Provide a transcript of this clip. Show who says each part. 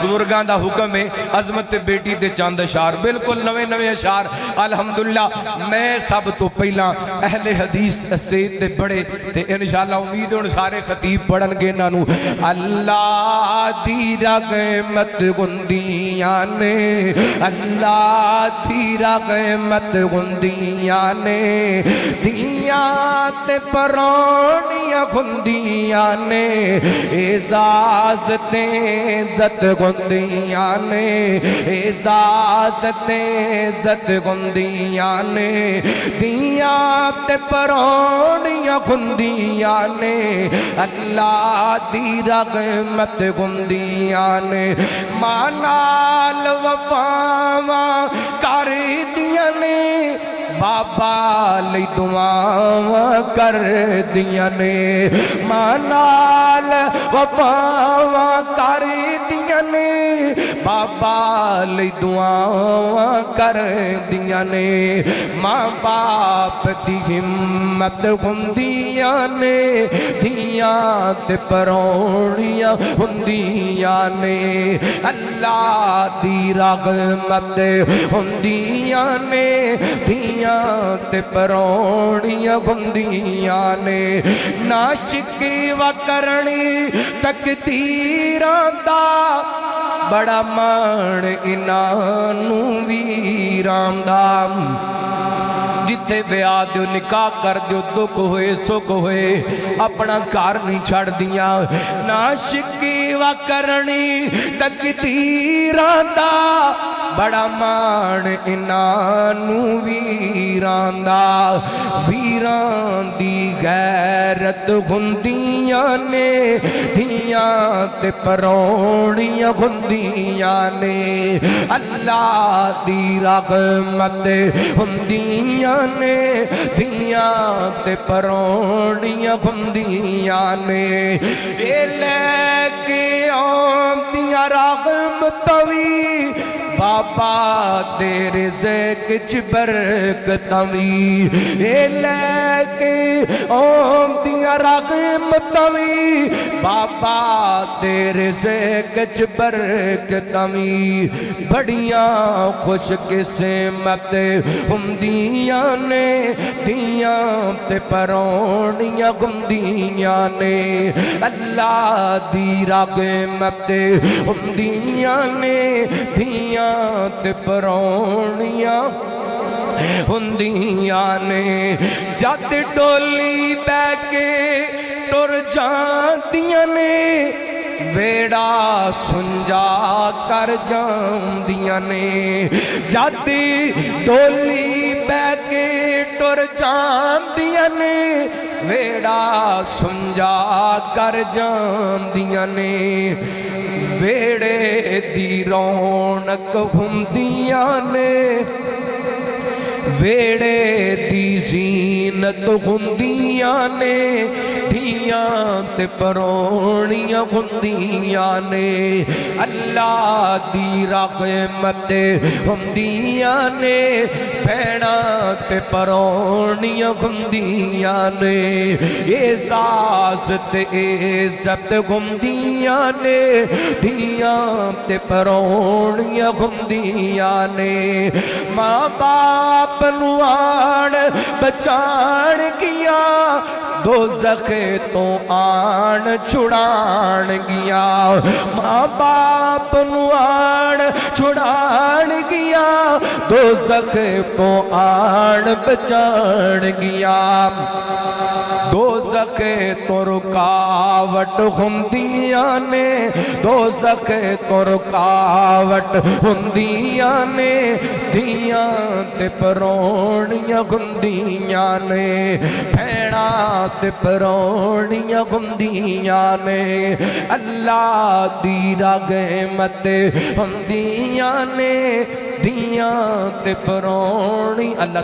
Speaker 1: बुजुर्गों का हुक्म है अजमत बेटी ते चंद अशार बिल्कुल नवे नवे अशार अल्हम्दुलिल्लाह। मैं सब तो पहला अहले हदीस स्टेज ते बड़े ते इंशाअल्लाह उम्मीद है सारे खतीब पढ़नगे इन्हां अल्लाह दी रहमत गुंदियां ने अल्लाह दी रहमत गुंदियां ने दियां ते परौनियां गुंदियां ने इजाजतें इज्जत गुंदियां ने इजाजतें इज्जत गुंदियां ने दियां ते परौनियां गुंदियां ने अल्लाह दी रहमत गुंदियां ने मानाल वफावां कर दियां ने बाबा लई दुआवां कर दियां ने मानाल वफावां कर दियां ने बाबा लई दुआवां कर दियां ने मां बाप दी हिम्मत हुंदियां ने दियां ते परौनियां हुंदियां ने अल्लाह दी रहमत हुंदियां ने दियां ते परौनियां हुंदियां ने नाशिकी व करनी तकदीरां दा बड़ा मान इनानू वीरां दा जिथे ब्याह दो निकाह कर दो दुख होए सुख होए अपना घर नहीं छड़ दिया नाशिकी व करनी तकदीरां दा बड़ा मान इनानू वीरां दा वीरां दी गैरत हुंदियां ने दियां ते परौनियां हुंदियां ने अल्लाह दी रहमत हुंदियां ने दियां ते परौनियां हुंदियां ने ए लैके आंदियां रहमतां वी बाबा तेरे ज़िक्र बरकतां वी ए लैके आंदियां रहमतां वी बाबा तेरे ज़िक्र बरकतां वी बड़ियां खुश किस्मत हुंदियां ने दियां ते परौनियां हुंदियां ने अल्लाह दी रहमत हुंदियां ने दियां ते परौनियां हुंदियां ने जद डोली बैके टुर जांदियां ने वेड़ा सुंजा कर जांदियां ने जद डोली बैके टुर जांदियां ने वेड़ा सुंजा कर जांदियां ने वेड़े दी रौनक हुंदियां ने वेड़े दी जीनत हुंदियां ने दियां ते परौनियां हुंदियां ने अल्लाह दी रहमत हुंदियां ने भैणा ते परौनियां हुंदियां ने एजाज ते इज्जत हुंदियां ने दियां ते परौनियां हुंदियां ने मां बाप नू आण बचाण गिया दो ज़खे तो आण छुड़ाण गिया मां बाप नू आण छुड़ाण गिया दो ज़खे तो आण बचाण गिया दो ज़खे तो रुकावट हुंदियां ने दो ज़खे तो रुकावट हुंदियां ने दियां ते परौनियां हुंदियां ने भैणा ते परौनियां हुंदियां ने अल्लाह दी रहमत हुंदियां ने दियां ते परौनी अल्लाह